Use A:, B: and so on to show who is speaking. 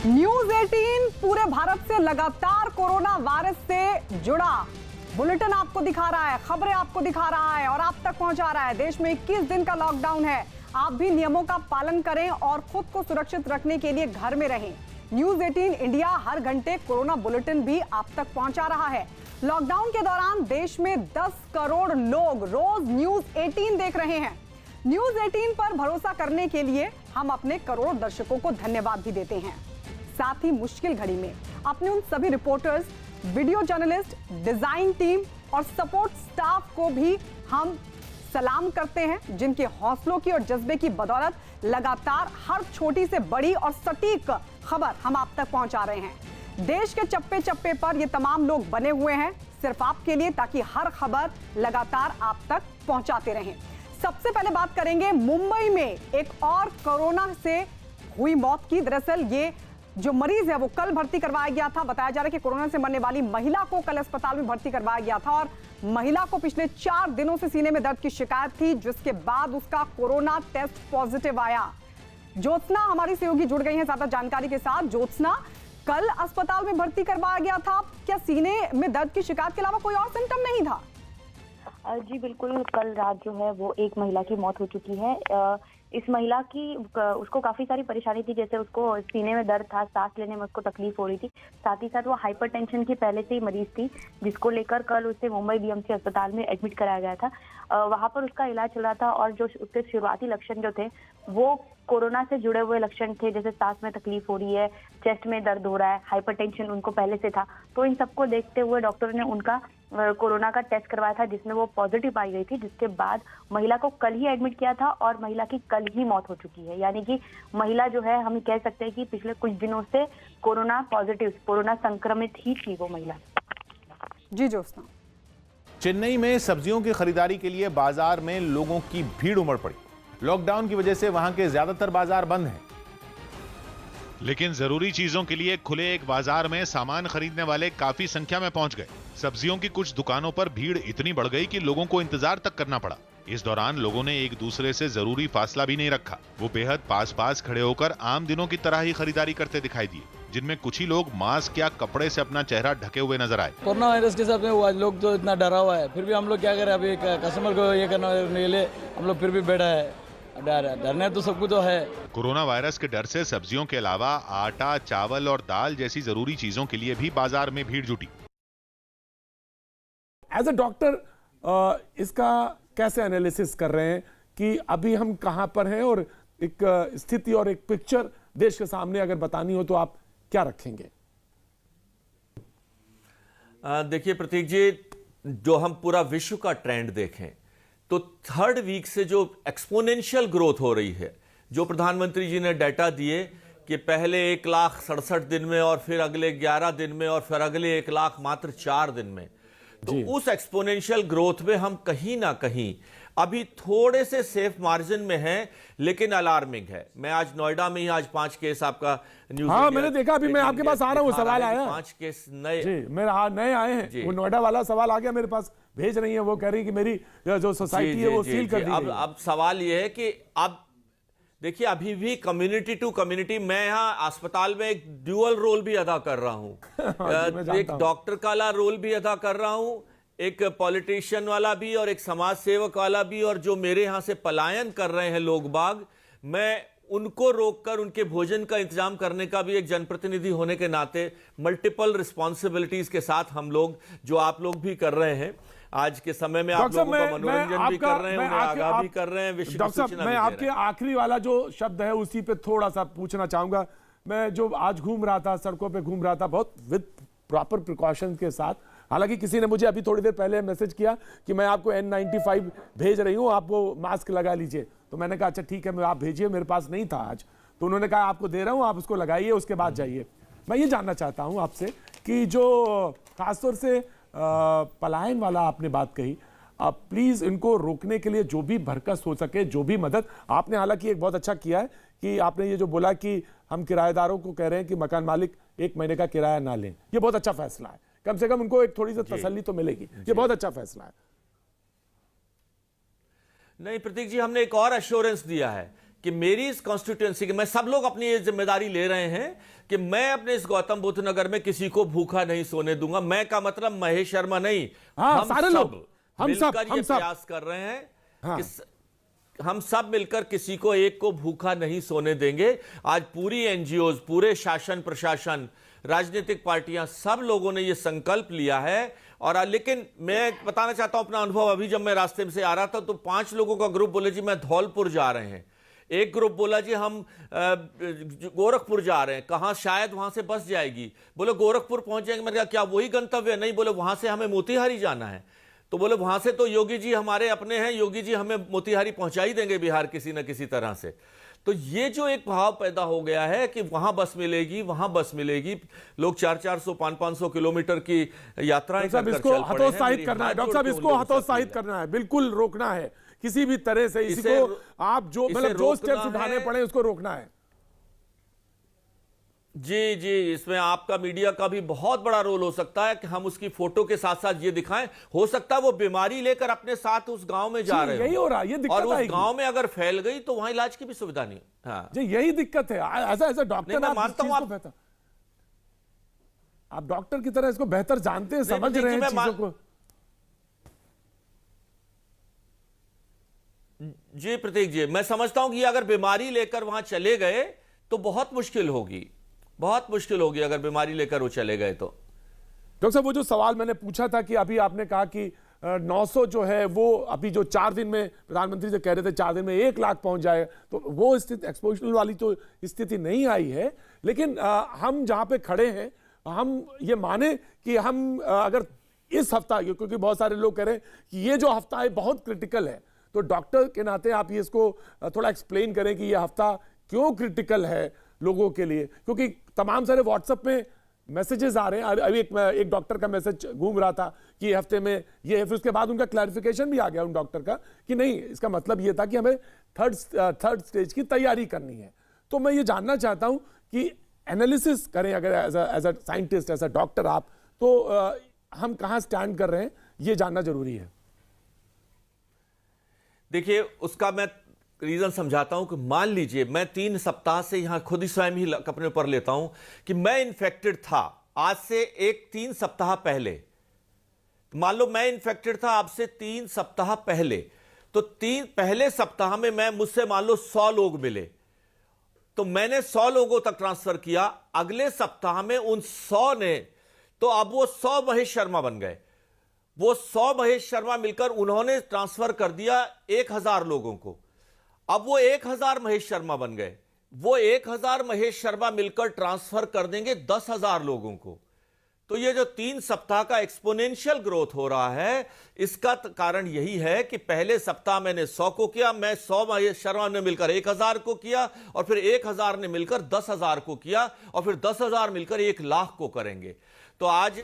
A: News 18 पूरे भारत से लगातार कोरोना वायरस से जुड़ा बुलेटिन आपको दिखा रहा है, खबरें आपको दिखा रहा है और आप तक पहुंचा रहा है। देश में 21 दिन का लॉकडाउन है। आप भी नियमों का पालन करें और खुद को सुरक्षित रखने के लिए घर में रहें। न्यूज 18 इंडिया हर घंटे कोरोना बुलेटिन भी आप तक पहुंचा रहा है। लॉकडाउन के दौरान देश में 10 करोड़ लोग रोज न्यूज 18 देख रहे हैं। न्यूज 18 पर भरोसा करने के लिए हम अपने करोड़ों दर्शकों को धन्यवाद भी देते हैं। साथ ही मुश्किल घड़ी में अपने उन सभी reporters, video journalist, design team और सपोर्ट स्टाफ को भी हम सलाम करते हैं, जिनके हौसलों की और जज्बे की बदौलत लगातार हर छोटी से बड़ी और सटीक खबर हम आप तक पहुंचा रहे हैं। देश के चप्पे चप्पे पर ये तमाम लोग बने हुए हैं सिर्फ आपके लिए, ताकि हर खबर लगातार आप तक पहुंचाते रहें। सबसे पहले बात करेंगे मुंबई में एक और कोरोना से हुई मौत की। दरअसल ये जो मरीज है वो कल भर्ती करवाया गया था। बताया जा रहा है कि कोरोना से मरने वाली महिला को कल अस्पताल में भर्ती करवाया गया था और महिला को पिछले 4 दिनों से सीने में दर्द की शिकायत थी, जिसके बाद उसका कोरोना टेस्ट पॉजिटिव आया। ज्योत्सना हमारी सहयोगी जुड़ गई है ज्यादा जानकारी के साथ। ज्योत्सना, कल अस्पताल में भर्ती करवाया गया था, क्या सीने में दर्द की शिकायत के अलावा कोई और सिम्टम नहीं था?
B: जी बिल्कुल, कल रात जो है वो एक महिला की मौत हो चुकी है। इस महिला की उसको काफी सारी परेशानी थी, जैसे उसको सीने में दर्द था, सांस लेने में उसको तकलीफ हो रही थी, साथ ही साथ वो हाइपरटेंशन की पहले से ही मरीज थी, जिसको लेकर कल उसे मुंबई बीएमसी अस्पताल में एडमिट कराया गया था। वहां पर उसका इलाज चल रहा था और जो उसके शुरुआती लक्षण जो थे वो कोरोना से जुड़े हुए लक्षण थे, जैसे सांस में तकलीफ हो रही है, चेस्ट में दर्द हो रहा है, हाइपरटेंशन उनको पहले से था। तो इन सबको देखते हुए डॉक्टर ने उनका कोरोना का टेस्ट करवाया था, जिसमें वो पॉजिटिव पाई गई थी, जिसके बाद महिला को कल ही एडमिट किया था और महिला की कल ही मौत हो चुकी है। यानी कि महिला जो है, हम कह सकते हैं कि पिछले कुछ दिनों से कोरोना पॉजिटिव, कोरोना संक्रमित ही थी वो महिला।
A: जी ज्योत्सना।
C: चेन्नई में सब्जियों की खरीदारी के लिए बाजार में लोगों की भीड़ उमड़ पड़ी। लॉकडाउन की वजह से वहां के ज्यादातर बाजार बंद हैं।
D: लेकिन जरूरी चीजों के लिए खुले एक बाजार में सामान खरीदने वाले काफी संख्या में पहुंच गए। सब्जियों की कुछ दुकानों पर भीड़ इतनी बढ़ गई कि लोगों को इंतजार तक करना पड़ा। इस दौरान लोगों ने एक दूसरे से जरूरी फासला भी नहीं रखा। वो बेहद पास खड़े होकर आम दिनों की तरह ही खरीदारी करते दिखाई दिए, जिनमें कुछ ही लोग मास्क या कपड़े से अपना चेहरा ढके हुए नजर आए।
E: कोरोना वायरस के हिसाब से लोग तो इतना डरा हुआ है, फिर भी हम लोग क्या करें, अभी कस्टमर को ये करने के लिए हम लोग फिर भी बैठा है। डरने तो सबको तो है।
D: कोरोना वायरस के डर से सब्जियों के अलावा आटा, चावल और दाल जैसी जरूरी चीजों के लिए भी बाजार में भीड़ जुटी।
F: एज अ डॉक्टर इसका कैसे एनालिसिस कर रहे हैं कि अभी हम कहां पर हैं, और एक स्थिति और एक पिक्चर देश के सामने अगर बतानी हो तो आप क्या रखेंगे?
G: देखिए प्रतीक जी, जो हम पूरा विश्व का ट्रेंड देखें तो थर्ड वीक से जो एक्सपोनेंशियल ग्रोथ हो रही है, जो प्रधानमंत्री जी ने डाटा दिए कि पहले 1,67,000 दिन में और फिर अगले 11 दिन में और फिर अगले 1,00,000 मात्र 4 दिन में, तो उस एक्सपोनेंशियल ग्रोथ में हम कहीं ना कहीं अभी थोड़े से सेफ मार्जिन में हैं, लेकिन अलार्मिंग है। मैं आज नोएडा में ही आज 5 केस आपका न्यूज़,
F: हाँ मैंने देखा, अभी मैं आपके पास आ रहा हूँ, सवाल आया
G: 5 केस नए
F: नए आए हैं। वो नोएडा वाला सवाल आ गया मेरे पास, भेज रही है, वो कह रही है कि मेरी जो सोसाइटी है वो सील कर दी गई।
G: अब सवाल ये है कि अब देखिए, अभी भी कम्युनिटी टू कम्युनिटी, मैं यहाँ अस्पताल में एक ड्यूअल रोल भी अदा कर रहा हूँ। एक डॉक्टर का रोल भी अदा कर रहा हूँ, एक पॉलिटिशियन वाला भी और एक समाज सेवक वाला भी, और जो मेरे यहाँ से पलायन कर रहे हैं लोग बाग, मैं उनको रोककर उनके भोजन का इंतजाम करने का भी एक जनप्रतिनिधि होने के नाते मल्टीपल रिस्पॉन्सिबिलिटीज के साथ हम लोग, जो आप लोग भी कर रहे हैं आज के समय में, आप लोगों का मनोरंजन भी कर रहे हैं, उन्हें आगाह भी कर रहे हैं, विश्व को सूचना भी दे रहे हैं।
F: मैं आपके आखिरी वाला जो शब्द है उसी पे थोड़ा सा पूछना चाहूंगा। मैं जो आज घूम रहा था, सड़कों पे घूम रहा था, बहुत विद प्रॉपर प्रिकॉशन के साथ। हालांकि किसी ने मुझे अभी थोड़ी देर पहले मैसेज किया कि मैं आपको N95 भेज रही हूं, आप वो मास्क लगा लीजिए। तो मैंने कहा अच्छा ठीक है, मैं आप भेजिए, मेरे पास नहीं था आज। तो उन्होंने कहा आपको दे रहा हूं, आप उसको लगाइए, उसके बाद जाइए। मैं ये जानना चाहता हूं आपसे कि जो खासतौर से पलायन वाला आपने बात कही, प्लीज इनको रोकने के लिए जो भी भरकस हो सके, जो भी मदद आपने, हालांकि एक बहुत अच्छा किया है कि आपने ये जो बोला कि हम किराएदारों को कह रहे हैं कि मकान मालिक 1 महीने का किराया ना लें, ये बहुत अच्छा फैसला है। कम से कम उनको एक थोड़ी सी तसल्ली तो मिलेगी, ये बहुत अच्छा फैसला है।
G: नहीं प्रतीक जी, हमने एक और एश्योरेंस दिया है कि मेरी इस कॉन्स्टिट्यूएंसी की, मैं सब लोग अपनी ये जिम्मेदारी ले रहे हैं कि मैं अपने इस गौतम बुद्ध नगर में किसी को भूखा नहीं सोने दूंगा। मैं का मतलब महेश शर्मा नहीं,
F: हाँ, सारे लोग, हम
G: मिलकर
F: सब
G: ये प्रयास कर रहे हैं कि हम सब मिलकर किसी को एक को भूखा नहीं सोने देंगे। आज पूरी एनजीओज, पूरे शासन प्रशासन, राजनीतिक पार्टियां, सब लोगों ने ये संकल्प लिया है। और लेकिन मैं बताना चाहता हूं अपना अनुभव। अभी जब मैं रास्ते में से आ रहा था तो 5 लोगों का ग्रुप बोले जी मैं धौलपुर जा रहे हैं, एक ग्रुप बोला जी हम गोरखपुर जा रहे हैं, कहां शायद वहां से बस जाएगी, बोले गोरखपुर पहुंच जाएंगे। मैंने कहा क्या वही गंतव्य? नहीं, बोले वहां से हमें मोतिहारी जाना है। तो बोले वहां से तो योगी जी हमारे अपने हैं, योगी जी हमें मोतिहारी पहुंचा ही देंगे बिहार किसी न किसी तरह से। तो ये जो एक भाव पैदा हो गया है कि वहां बस मिलेगी, वहां बस मिलेगी, लोग 400-500 किलोमीटर की यात्राएं कर
F: इसको हतोत्साहित करना है डॉक्टर साहब, इसको हतोत्साहित करना है, बिल्कुल रोकना है किसी भी तरह से। इसको आप जो मतलब जो स्टेप्स उठाने पड़े उसको रोकना है।
G: जी जी, इसमें आपका मीडिया का भी बहुत बड़ा रोल हो सकता है कि हम उसकी फोटो के साथ साथ ये दिखाएं। हो सकता है वो बीमारी लेकर अपने साथ उस गांव में जा रहे हैं,
F: यही हो रहा है, ये दिक्कत
G: और उस
F: आएगी।
G: गांव में अगर फैल गई तो वहां इलाज की भी सुविधा नहीं। हाँ
F: जी, यही दिक्कत है। ऐसा डॉक्टर
G: मैं मानता हूं
F: आप डॉक्टर की तरह इसको बेहतर जानते हैं, समझ रहे हैं चीजों को।
G: जी प्रतीक जी, मैं समझता हूं कि अगर बीमारी लेकर वहां चले गए तो बहुत मुश्किल होगी, बहुत मुश्किल होगी अगर बीमारी लेकर वो चले गए तो।
F: डॉक्टर साहब, वो जो सवाल मैंने पूछा था कि अभी आपने कहा कि 900 जो है वो अभी जो 4 दिन में प्रधानमंत्री से कह रहे थे 4 दिन में 1 लाख पहुंच जाए, तो वो स्थिति एक्सपोजिशनल वाली तो स्थिति नहीं आई है। लेकिन हम जहां पे खड़े हैं, हम ये माने कि हम अगर इस हफ्ता, क्योंकि बहुत सारे लोग कह रहे हैं कि ये जो हफ्ता है बहुत क्रिटिकल है, तो डॉक्टर के नाते आप ये इसको थोड़ा एक्सप्लेन करें कि ये हफ्ता क्यों क्रिटिकल है लोगों के लिए। क्योंकि तमाम सारे व्हाट्सएप में मैसेजेस आ रहे हैं। अभी एक डॉक्टर का मैसेज घूम रहा था कि हफ्ते में ये है, फिर उसके बाद उनका क्लैरिफिकेशन भी आ गया उन डॉक्टर का कि नहीं, इसका मतलब ये था कि हमें थर्ड स्टेज की तैयारी करनी है। तो मैं ये जानना चाहता हूं कि एनालिसिस करें अगर as a scientist, as a doctor आप, तो हम कहां स्टैंड कर रहे हैं ये जानना जरूरी है।
G: देखिए, उसका मैं रीजन समझाता हूं कि मान लीजिए मैं 3 सप्ताह से यहां खुद ही स्वयं ही अपने ऊपर लेता हूं कि मैं इन्फेक्टेड था आज से 3 सप्ताह पहले। मान लो मैं इन्फेक्टेड था आपसे 3 सप्ताह पहले, तो पहले सप्ताह में मुझसे मान लो 100 लोग मिले, तो मैंने 100 लोगों तक ट्रांसफर किया। अगले सप्ताह में उन 100 ने, तो अब वो 100 महेश शर्मा बन गए। वो 100 महेश शर्मा मिलकर उन्होंने ट्रांसफर कर दिया 1000 लोगों को। अब वो 1000 महेश शर्मा बन गए। वो 1000 महेश शर्मा मिलकर ट्रांसफर कर देंगे 10,000 लोगों को। तो ये जो 3 सप्ताह का एक्सपोनेंशियल ग्रोथ हो रहा है, इसका कारण यही है कि पहले सप्ताह मैंने 100 को किया, मैं 100 महेश शर्मा ने मिलकर 1000 को किया, और फिर 1000 ने मिलकर 10,000 को किया, और फिर 10,000 मिलकर 1 लाख को करेंगे। तो आज